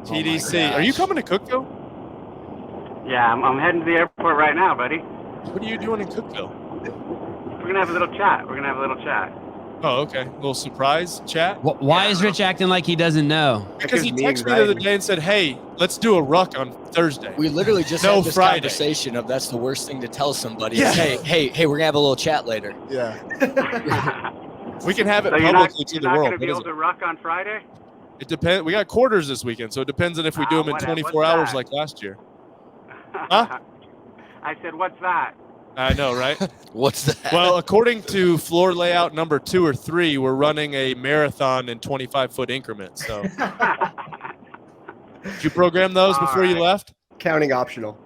TDC. Are you coming to Cookville? Yeah, I'm heading to the airport right now, buddy. What are you doing in Cookville? We're going to have a little chat. Oh, okay. A little surprise chat? Why is Rich acting like he doesn't know? Because he texted me the other day and said, hey, let's do a ruck on Thursday. We literally just had this conversation of that's the worst thing to tell somebody. Yeah. Is, hey, we're going to have a little chat later. Yeah. We can have it so publicly to the world. You're not going to be able to ruck on Friday? It depends. We got quarters this weekend, so it depends on if we do them in 24 hours like last year. Huh? I said, what's that? I know, right? What's that? Well, according to floor layout number 2 or 3, we're running a marathon in 25-foot increments. So, did you program those before you left? Counting optional.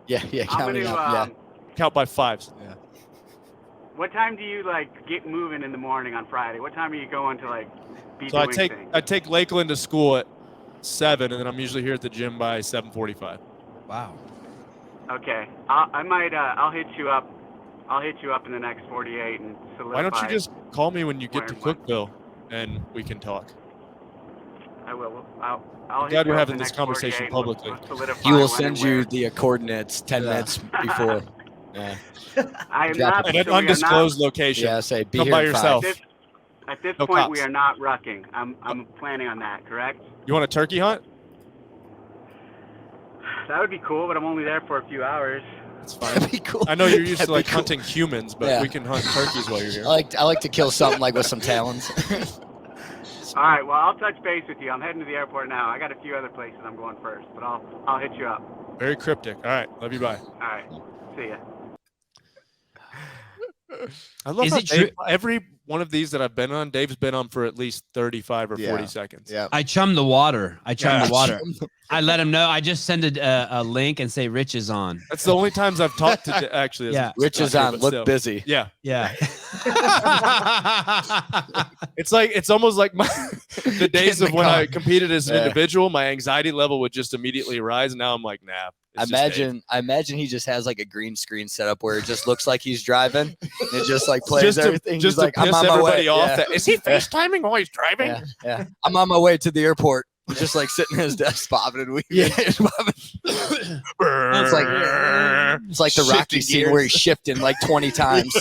Yeah, counting up. Count by 5s. Yeah. What time do you get moving in the morning on Friday? What time are you going to be So doing things? I take Lakeland to school at 7, and then I'm usually here at the gym by 7:45. Wow. Okay, I'll hit you up. I'll hit you up in the next 48 and solidify. Why don't you just call me when you get to Cookville, and we can talk? I will. I'll I'm glad we're having this conversation publicly. He will send you the coordinates 10 minutes before. Yeah. I am not at an undisclosed location. Yeah, say be Come here by in yourself. At this No point, cops. we are not rucking. I'm planning on that. Correct? You want a turkey hunt? That would be cool, but I'm only there for a few hours. That's fine. That'd be cool. I know you're used to That'd be cool. hunting humans, but we can hunt turkeys while you're here. I like to kill something with some talons. All right. Well, I'll touch base with you. I'm heading to the airport now. I got a few other places I'm going first, but I'll hit you up. Very cryptic. All right. Love you. Bye. All right. See ya. I love Is how it true- every one of these that I've been on, Dave's been on for at least 35 or 40 seconds. Yeah. I chum the water. I let him know. I just send a link and say Rich is on. That's the only times I've talked to actually. Yeah. Rich is on. Look busy. Yeah. Yeah. It's almost like the days of when I competed as an individual, my anxiety level would just immediately rise. And now I'm like, nah. I imagine he just has a green screen set up where it just looks like he's driving. And it just plays everything. Just he's to piss I'm on my everybody way. off. Yeah. Is he FaceTiming while he's driving? Yeah. I'm on my way to the airport. He's just sitting at his desk bobbing and weaving. Yeah. It's like the Rocky scene where he's shifting 20 times.